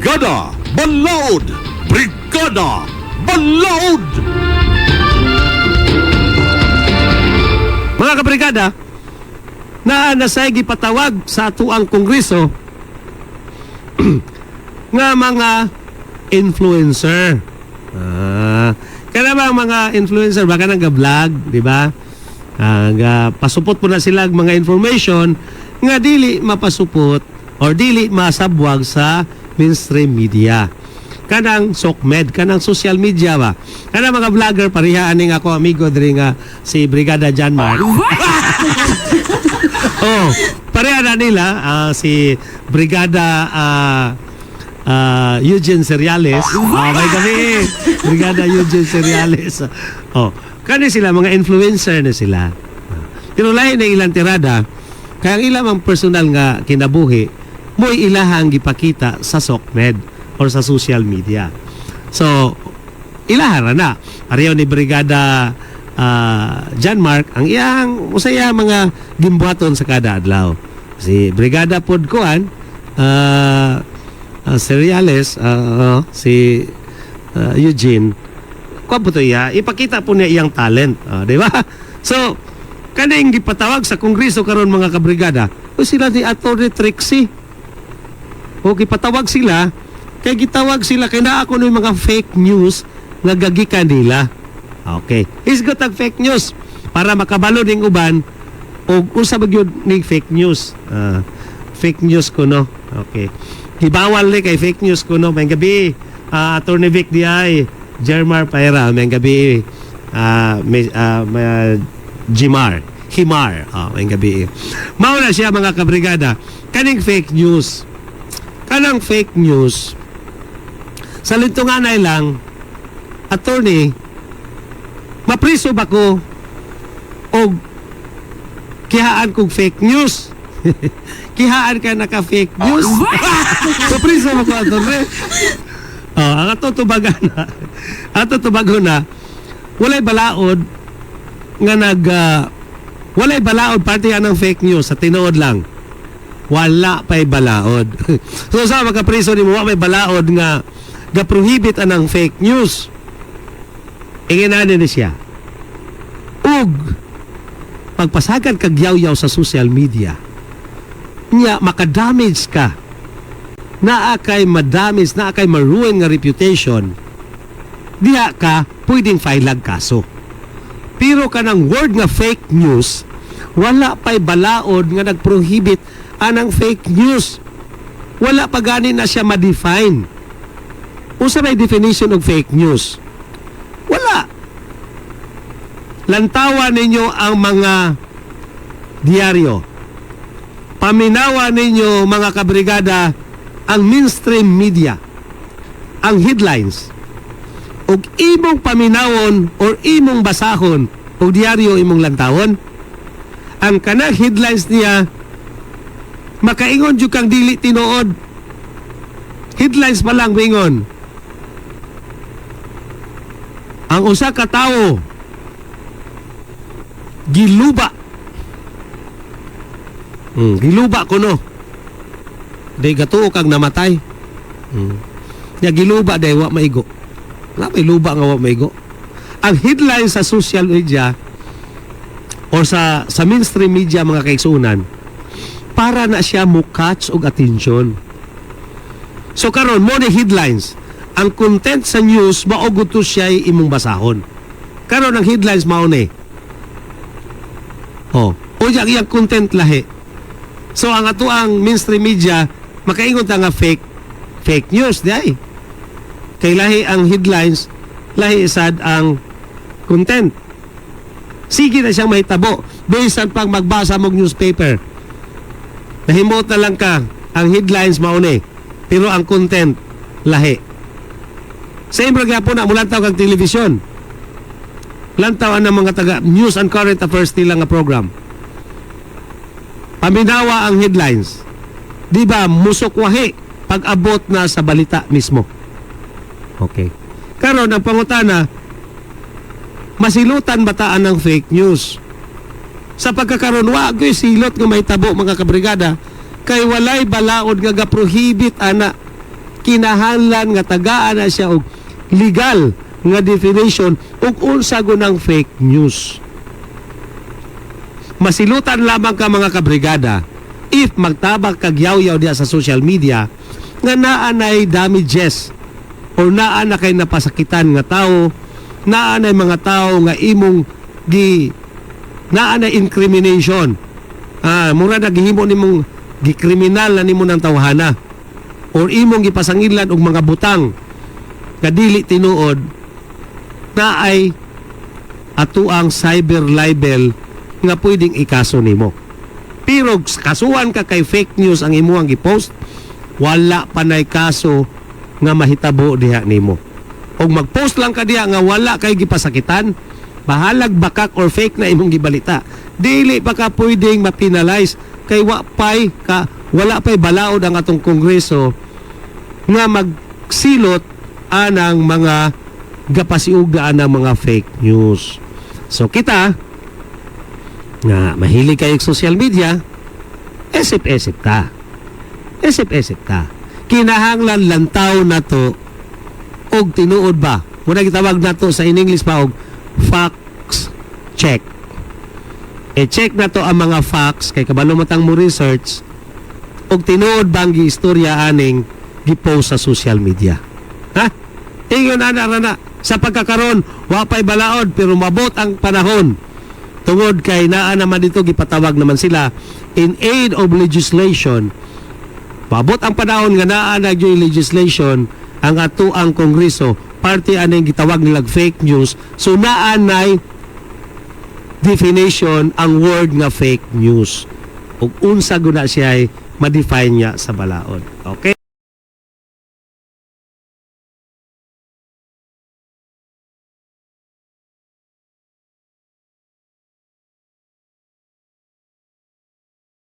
Brigada Balaod! Brigada Balaod! Mga kabrigada, na nasay gipatawag sa atuang kongreso nga mga influencer. Kaya ba mga influencer, baka nang ga-vlog, di ba? Pasupot po na sila mga information nga dili mapasupot or dili masabwag sa mainstream media. Kanang SOCMED, kanang social media ba? Kanang mga vlogger, parihaan ni ako amigo diri nga si Brigada John Mark. Oh, pareha na nila si Brigada Eugene Seriales. May gabi, Brigada Eugene Seriales. Oh, kani sila mga influencer na sila. Pero lahi na ilang tirada, kaya ang ilang ang personal nga kinabuhi, mo'y ilahang gipakita sa SOCMED or sa social media. So, ilahara na. Ariyo ni Brigada John Mark, ang iyang usaya mga gimbuhaton sa kada adlaw. Si Brigada Podkuan, Seriales, si Eugene, kuha po ito ipakita po niya iyang talent. Di ba? So, kaning gipatawag sa kongreso karon mga kabrigada, o sila ni Atty. Trixie. O gipatawag sila, kay gitawag sila, kay naa ako ng mga fake news nga gagikan nila. Okay. Isgot ang fake news para makabalo ning uban o usa ba gyud ning fake news. Fake news ko no. Okay. Gibawal ni kay fake news ko no. May gabi Attorney Vic Diay, Jermar Paera, may gabi Himar. May gabi. Mao na siya mga kabrigada. Kaning fake news. Kanang fake news sa lintunganay lang, attorney, mapriso ba ko o kihaan kong fake news? Kihaan ka naka-fake news? Mapriso ba ko, attorney? Ang ato tubago na, walay balaod nga walay balaod parte yan ng fake news sa tinuod lang. Wala pa'y balaod. So sa makapriso ni mo, may balaod nga ga-prohibit anang fake news. Inginanin ni siya. Ug pagpasagan kag yaw-yaw sa social media, nya makadamage ka. Naa kay madamage, naa kay maruin nga reputation. Diha ka pwedeng file kaso. Pero kanang word nga fake news, wala pa'y balaod nga nag-prohibit anang fake news. Wala pa gani na siya ma-define. Usa may definition of fake news? Wala. Lantawa ninyo ang mga diaryo. Paminawa ninyo mga kabrigada ang mainstream media, ang headlines. Ug imong paminawon or imong basahon og diaryo imong lantawon, ang kanang headlines niya makaingon jud kang dili tinuod. Headlines pa lang bingon. Ang usa ka tawo giluba. Giluba kuno. Day gatuo kang namatay. Ya giluba day wa maigo. Wala may luba nga wa maigo. Ang headline sa social media or sa mainstream media mga kaigsunan, para na siya mo catch og attention. So karon mo ni headlines, ang content sa news maugod to siya imong basahon. Karon ang headlines mao ni. O iyang content lahi. So ang ato ang mainstream media makaingon ta nga fake news day. Kay lahi ang headlines, lahi sad ang content. Sige na siyang mahitabo bisan pang magbasa mong newspaper. Nahimot na lang ka ang headlines mao ni, pero ang content lahi. Same gyapon na mulantaw kag television. Lantaw ang mga taga news and current affairs nila nga program. Paminawa ang headlines. Di ba musukwahi pag abot na sa balita mismo. Okay. Karon ang pangutana, masilutan bataan ng fake news. Sa pagkakaroon, wag ko'y silot nga may tabo mga kabrigada, kay walay balaod nga ga-prohibit ana kinahanglan nga tagaan na siya og legal nga definition ug unsa gunang fake news. Masilutan lamang ka mga kabrigada if magtabak kag yaw-yaw diya sa social media nga naa nay damages o naa na kay napasakitan nga tao, naa na mga tao nga imong naa na incrimination. Mura na gihimo nimong gikriminal na nimo ng tawhana or imong gipasangilan og mga butang nga dili tinuod na ay atuang cyber libel nga pwedeng ikaso nimo. Pero kasuhan ka kay fake news ang imuang gipost, wala pa nay kaso nga mahitabo diha nimo. Og magpost lang ka diha nga wala kay gipasakitan, bahalag bakak or fake na imong gibalita, dili pa ka pwedeng ma-penalize kay wala pay balaod ang atong kongreso nga magsilot anang mga gapasiugaan ng mga fake news. So kita nga mahilig kayo sa social media, esip-esip ta. Esip-esip ta. Kinahanglan lantaw na to og tinuod ba? Muna gitawag na to sa in English pa og facts check. E-check na to ang mga facts kay kabalo matang mo research og tinuod bang giistorya aning gipost sa social media. Ha? Ingon ana sa pagkakaron wa pay balaod pero mabot ang panahon. Tungod kay naa naman dito gipatawag naman sila in aid of legislation. Mabot ang panahon nga naa na yung legislation ang ato ang kongreso party aning gitawag nilag fake news. So naa nay definition ang word nga fake news. Ug unsa guna siya ma-define niya sa balaod. Okay?